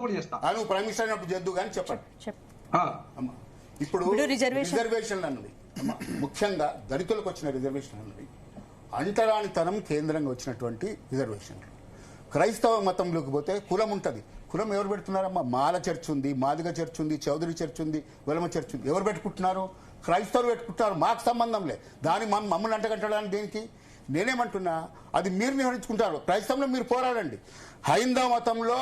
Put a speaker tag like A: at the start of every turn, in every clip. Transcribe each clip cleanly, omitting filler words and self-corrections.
A: నువ్వు prime minister అయినప్పుడు చేద్దు కానీ చెప్పండి. ఇప్పుడు రిజర్వేషన్లు అన్నది ముఖ్యంగా దళితులకు వచ్చిన రిజర్వేషన్ అన్నది అంటరానితనం కేంద్రంగా వచ్చినటువంటి రిజర్వేషన్లు. క్రైస్తవ మతంలోకి పోతే కులం ఉంటుంది. కులం ఎవరు పెడుతున్నారమ్మా? మాల చర్చ్ ఉంది, మాదిగ చర్చ్ ఉంది, చౌదరి చర్చ్ ఉంది, వెలమ చర్చ్ ఉంది. ఎవరు పెట్టుకుంటున్నారు? క్రైస్తవులు పెట్టుకుంటున్నారు. మాకు సంబంధం లే. దాని మమ్మల్ని అంటగట్టడానికి దేనికి? నేనేమంటున్నా, అది మీరు నిర్వహించుకుంటారు. క్రైస్తవంలో మీరు పోరాడండి. హైందవ మతంలో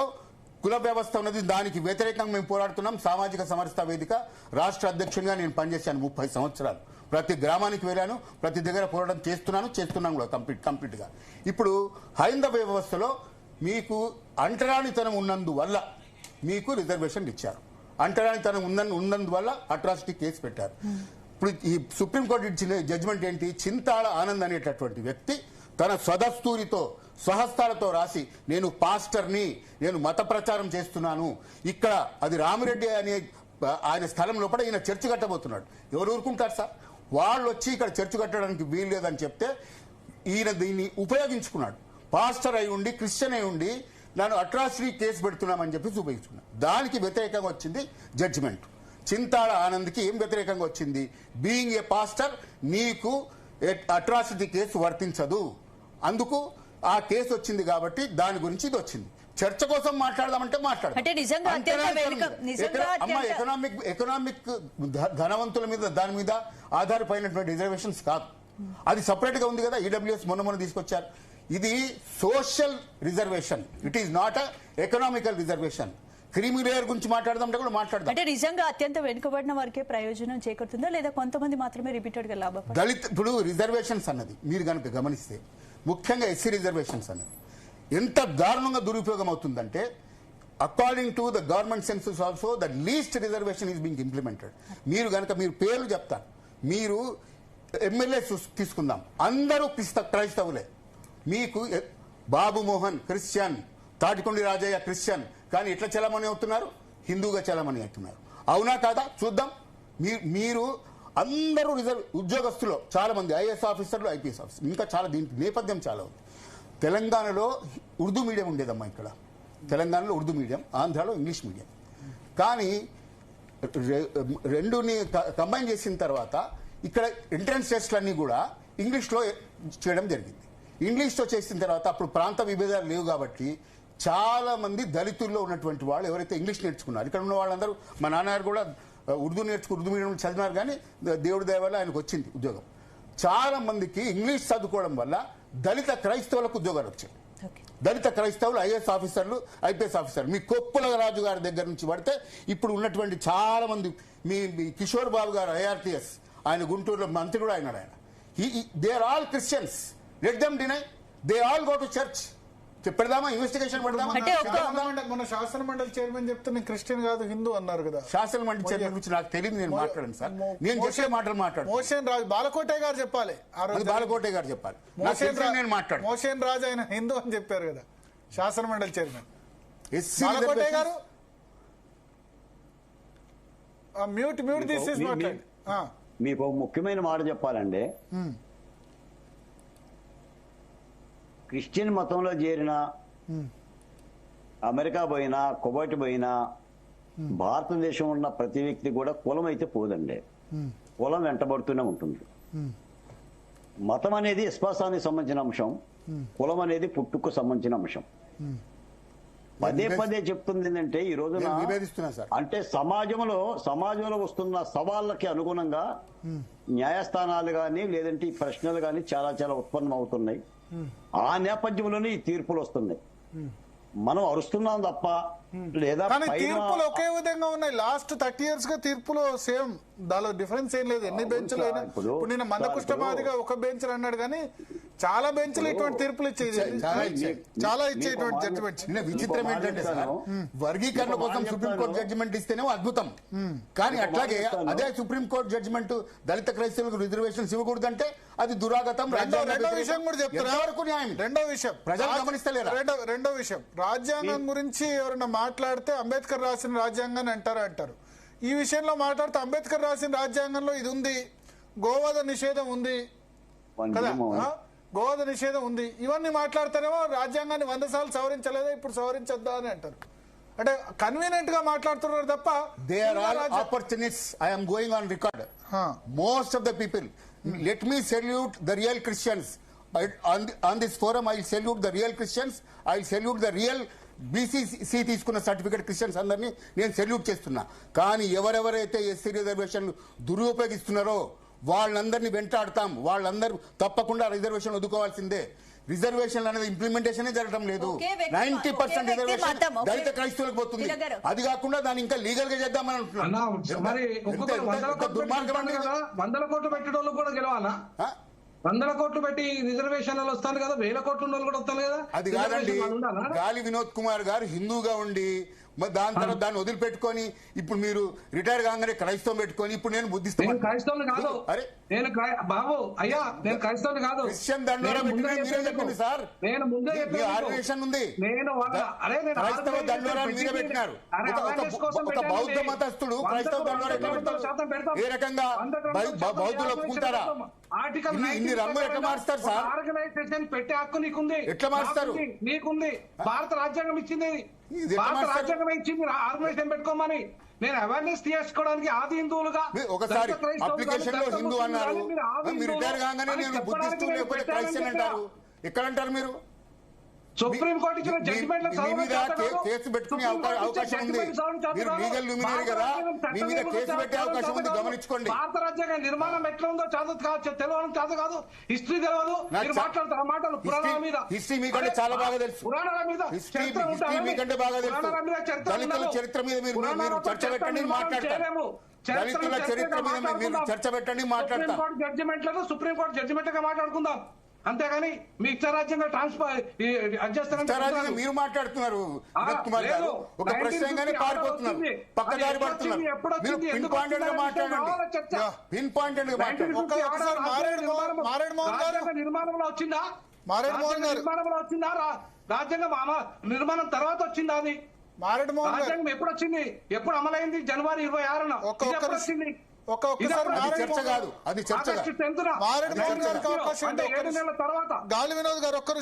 A: కుల వ్యవస్థ ఉన్నది, దానికి వ్యతిరేకంగా మేము పోరాడుతున్నాం. సామాజిక సమరసత వేదిక రాష్ట్ర అధ్యక్షునిగా నేను పనిచేశాను 30 సంవత్సరాలు. ప్రతి గ్రామానికి వెళ్ళాను, ప్రతి దగ్గర పోరాటం చేస్తున్నాను కూడా కంప్లీట్గా. ఇప్పుడు హైందవ వ్యవస్థలో మీకు అంటరానితనం ఉన్నందువల్ల మీకు రిజర్వేషన్ ఇచ్చారు. అంటరానితనం ఉన్నందువల్ల అట్రాసిటీ కేసు పెట్టారు. ఇప్పుడు ఈ సుప్రీంకోర్టు ఇచ్చిన జడ్జిమెంట్ ఏంటి? చింతాళ ఆనంద్ అనేటటువంటి వ్యక్తి తన స్వదస్తూరితో స్వహస్తాలతో రాసి, నేను పాస్టర్ని, నేను మత ప్రచారం చేస్తున్నాను, ఇక్కడ అది రామిరెడ్డి అనే ఆయన స్థలం లోపల ఈయన చర్చి కట్టబోతున్నాడు. ఎవరు ఊరుకుంటారు సార్? వాళ్ళు వచ్చి ఇక్కడ చర్చి కట్టడానికి వీలు లేదని చెప్తే ఈయన దీన్ని ఉపయోగించుకున్నాడు. పాస్టర్ అయి ఉండి, క్రిస్టియన్ అయి ఉండి నన్ను అట్రాసిటీ కేసు పెడుతున్నామని చెప్పి ఉపయోగించుకున్నాడు. దానికి వ్యతిరేకంగా వచ్చింది జడ్జిమెంట్. చింతాళ ఆనంద్కి ఏం వ్యతిరేకంగా వచ్చింది? బీయింగ్ ఏ పాస్టర్ నీకు అట్రాసిటీ కేసు వర్తించదు, అందుకు ఆ కేసు వచ్చింది కాబట్టి దాని గురించి ఇది వచ్చింది. చర్చ కోసం మాట్లాడదామంటే ఎకనామిక్ ధనవంతుల మీద దాని మీద ఆధారపడినటువంటి రిజర్వేషన్స్ కాదు. అది సపరేట్ గా ఉంది కదా. ఈడబ్ల్యూఎస్ మొన్న తీసుకొచ్చారు. ఇది social reservation, it is not economical reservation. Creamy layer గురించి మాట్లాడదామంటే కూడా మాట్లాడదాం.
B: అంటే నిజంగా అత్యంత వెనుకబడిన వారికే ప్రయోజనం చేకూరుతుందా లేదా కొంతమంది మాత్రమే రిపీటెడ్ గా లాభం?
A: దళిత్ ఇప్పుడు రిజర్వేషన్స్ అన్నది మీరు కనుక గమనిస్తే, ముఖ్యంగా ఎస్సీ రిజర్వేషన్స్ అన్నది ఎంత దారుణంగా దురుపయోగం అవుతుందంటే, according to the government census also the least reservation is being implemented. మీరు కనుక మీరు పేర్లు చెప్తారు, మీరు ఎమ్మెల్యే తీసుకుందాం, అందరూ క్రైస్తవులే. మీకు బాబు మోహన్ క్రిస్టియన్, తాటికొండి రాజయ్య క్రిస్టియన్, కానీ ఎట్లా చలామణి అవుతున్నారు? హిందూగా చలామణి అవుతున్నారు. అవునా కాదా చూద్దాం. మీరు అందరూ ఉద్యోగస్తులు చాలా మంది ఐఏఎస్ ఆఫీసర్లు, ఐపీఎస్ ఆఫీసర్లు, ఇంకా చాలా దీనికి నేపథ్యం చాలా ఉంది. తెలంగాణలో ఉర్దూ మీడియం ఉండేదమ్మా. ఇక్కడ తెలంగాణలో ఉర్దూ మీడియం, ఆంధ్రాలో ఇంగ్లీష్ మీడియం. కానీ రెండుని కంబైన్ చేసిన తర్వాత ఇక్కడ ఎంట్రన్స్ టెస్ట్లన్నీ కూడా ఇంగ్లీష్లో చేయడం జరిగింది. ఇంగ్లీష్లో చేసిన తర్వాత అప్పుడు ప్రాంత విభేదాలు లేవు కాబట్టి చాలా మంది దళితుల్లో ఉన్నటువంటి వాళ్ళు ఎవరైతే ఇంగ్లీష్ నేర్చుకున్నారు, ఇక్కడ ఉన్న వాళ్ళందరూ, మా నాన్నగారు కూడా ఉర్దూ మీడియం చదివినారు, కానీ దేవుడి దయ వల్ల ఆయనకు వచ్చింది ఉద్యోగం. చాలా మందికి ఇంగ్లీష్ చదువుకోవడం వల్ల దళిత క్రైస్తవులకు ఉద్యోగాలు వచ్చాయి. దళిత క్రైస్తవులు ఐఏఎస్ ఆఫీసర్లు, ఐపీఎస్ ఆఫీసర్లు. మీ కొప్పుల రాజు గారి దగ్గర నుంచి పడితే ఇప్పుడు ఉన్నటువంటి చాలా మంది, మీ కిషోర్ బాబు గారు ఐఆర్టీఎస్, ఆయన గుంటూరులో మంత్రి కూడా అయినాడు. ఆయన they are all Christians. Let them deny, they all go to church. పెడదామా, ఇన్వెస్టిగేషన్ పెడదామా?
C: మన శాసన మండలి చైర్మన్ చెప్తే నేను క్రిస్టియన్ కాదు హిందూ అన్నారు కదా.
A: శాసన మండలి చైర్మన్ గురించి నాకు తెలియదు, నేను మాట్లాడను సార్. నేను చేసే మాటలు మాట్లాడు.
C: మోషన్ రాజు బాలకోటే గారు చెప్పాలి,
A: బాలకోటే గారు చెప్పాలి. నేను మాట్లాడు.
C: మోషన్ రాజు ఆయన హిందూ అని చెప్పారు కదా శాసన మండలి చైర్మన్ బాలకోటే గారు. మ్యూట్ తీసేసి మాట్లాడు.
D: మీకు ఒక ముఖ్యమైన మాట చెప్పాలండి. క్రిస్టియన్ మతంలో చేరిన, అమెరికా పోయినా, కువైట్ పోయినా, భారతదేశం ఉన్న ప్రతి వ్యక్తి కూడా కులం అయితే పోదండి. కులం వెంటబడుతూనే ఉంటుంది. మతం అనేది విశ్వాసానికి సంబంధించిన అంశం, కులం అనేది పుట్టుకు సంబంధించిన అంశం. పదే చెప్తుంది ఏంటంటే, ఈ రోజున అంటే సమాజంలో వస్తున్న సవాళ్ళకి అనుగుణంగా న్యాయస్థానాలు కానీ లేదంటే ఈ ప్రశ్నలు కానీ చాలా ఉత్పన్నం అవుతున్నాయి. ఆ నేపథ్యంలోనే ఈ తీర్పులు వస్తున్నాయి. మనం అరుస్తున్నాం తప్ప లేదా
C: తీర్పులు ఒకే విధంగా ఉన్నాయి. లాస్ట్ 30 years గా తీర్పులు సేమ్, దానిలో డిఫరెన్స్ ఏం లేదు. ఎన్ని బెంచ్లు అయినా, ఇప్పుడు నేను మందకుష్టమాదిగా ఒక బెంచ్ అన్నాడు, కానీ చాలా బెంచ్లు ఇటువంటి తీర్పులు ఇచ్చేది, చాలా ఇచ్చేటువంటి జడ్జిమెంట్స్.
A: విచిత్రం ఏంటంటే సార్, వర్గీకరణ కోసం సుప్రీంకోర్టు జడ్జిమెంట్ ఇస్తేనేమో అద్భుతం, కానీ అట్లాగే అదే సుప్రీంకోర్టు జడ్జిమెంట్ దళిత క్రైస్తవులకు రిజర్వేషన్స్ ఇవ్వకూడదంటే అది దురాగతం.
C: రెండో విషయం కూడా చెప్తున్నా. రెండో విషయం
A: ప్రజలు గమనిస్తలేరు.
C: రెండో విషయం, రాజ్యాంగం గురించి ఎవరైనా మాట్లాడితే అంబేద్కర్ రాసిన రాజ్యాంగాన్ని అంటారు. ఈ విషయంలో మాట్లాడితే అంబేద్కర్ రాసిన రాజ్యాంగంలో ఇది ఉంది, గోవధ నిషేధం ఉంది కదా, గోవధ నిషేధం ఉంది. ఇవన్నీ మాట్లాడతారేమో రాజ్యాంగాన్ని 100 సార్లు సవరించలేదా, ఇప్పుడు సవరించొద్దా అని అంటారు. అంటే కన్వీనియంట్ గా మాట్లాడుతున్నారు తప్ప
A: they are all opportunists. I am going on record. Most of the people, let me salute the real Christians on this forum. I salute the real Christians, I salute the real BCC తీసుకున్న certificate Christians అందరినీ నేను salute చేస్తున్నా. కానీ ఎవరెవరైతే SC reservation దురుపయోగిస్తున్నారో వాళ్ళందరినీ వెంటాడతాం. వాళ్ళందరూ తప్పకుండా reservation వదుకోవాల్సిందే. Reservation అనేది ఇంప్లిమెంటేషన్ జరగడం లేదు. 90% రిజర్వేషన్ దళిత క్రైస్తవులకు పోతుంది. అది కాకుండా దాన్ని ఇంకా లీగల్ గా చేద్దామని అంటున్నాం. దుర్మార్గం.
E: 100 కోట్లు పెట్టడం కూడా గెలవాలా? 100 కోట్లు పెట్టి రిజర్వేషన్లు వస్తాను కదా, 1000 కోట్లు ఉన్న కూడా వస్తాను కదా.
A: అది కాదండి. గాలి వినోద్ కుమార్ గారు హిందూగా ఉండి మరి దాని తర్వాత దాన్ని వదిలిపెట్టుకొని ఇప్పుడు మీరు రిటైర్ కాగానే క్రైస్తవం పెట్టుకొని ఇప్పుడు నేను బుద్ధిస్తాను.
E: క్రైస్తవుని కాదు.
A: అరే
E: నేను బాబు అయ్యా, నేను క్రైస్తవుని కాదు.
A: క్రిస్టియన్ దండోరా మీరే చెప్పింది సార్.
E: నేను ముందే
A: ఆర్గనైజేషన్ ఉంది.
E: నేను
A: క్రైస్తవ దండోరా మీరే పెట్టినారు. ఒక బౌద్ధ మతస్థుడు క్రైస్తవ దండోరా ఎట్లా పెడతారు? ఏ రకంగా బౌద్ధులు ఒప్పుకుంటారా? ఇన్ని రంగులు ఎట్లా మారుస్తారు సార్?
E: ఆర్గనైజేషన్ పెట్టే హక్కు నీకుంది.
A: ఎట్లా మారుస్తారు?
E: నీకుంది. భారత రాజ్యాంగం ఇచ్చింది. భారత రాజ్యాంగం ఇచ్చింది ఆర్గనైజేషన్ పెట్టుకోమని. నేను అవేర్నెస్ తీసుకోవడానికి ఆది హిందువులుగా
A: ఒకసారి అప్లికేషన్ లో హిందూ అన్నారు, మీరు రిటైర్ కాగానే నేను బుద్ధిస్ట్ లేకపోతే క్రైస్టియన్ అంటారు. ఎక్కడంటారు మీరు?
E: సుప్రీంకోర్టు ఇచ్చిన జడ్జిమెంట్
A: కేసు పెట్టుకునే అవకాశం ఉంది. మీరు లీగల్ ల్యూమినరీ కదా, మీ మీద కేసు పెట్టే అవకాశం ఉంది, గమనించుకోండి.
E: భారత రాజ్యాంగ నిర్మాణం ఎట్లా ఉందో తెలియడం చేత కాదు, హిస్టరీ తెలియదు. మీరు మాట్లాడతారు మాటలు పురాణాల మీద.
A: హిస్టరీ మీకంటే చాలా బాగా తెలుసు.
E: పురాణాల మీద
A: హిస్టరీ మీకంటే బాగా తెలుసు. దళితుల చరిత్ర మీద మీరు చర్చ పెట్టండి, మాట్లాడతారు. దళితుల చరిత్ర మీద మీరు చర్చ పెట్టండి, మాట్లాడతారు.
E: జడ్జిమెంట్లను సుప్రీంకోర్టు జడ్జిమెంట్ గా మాట్లాడుకుందాం. అంతేగాని మీ ఇష్టారాజ్యంగా ట్రాన్స్ఫర్
A: మీరు మాట్లాడుతున్నారు. వినోద్ కుమార్ గారు ఒక ప్రశ్నగానే పారిపోతున్నారు, పక్కదారి పడుతున్నారు. మీరు పిన్ పాయింటెడ్ గా మాట్లాడండి. పిన్ పాయింటెడ్ గా మాట్లాడండి.
E: నిర్మాణంలో వచ్చిందా? నిర్మాణంలో వచ్చిందా? రాజ్యాంగం నిర్మాణం తర్వాత వచ్చిందా? అది రాజ్యాంగం ఎప్పుడు వచ్చింది? ఎప్పుడు అమలైంది? జనవరి 26న. వచ్చింది.
A: చర్చ కాదు, అది చర్చ.
C: మారేడు మోహన్ గారికి అవకాశం.
E: అంటే 7 నెలల తర్వాత.
C: గాలి వినోద్ గారు ఒక్కరు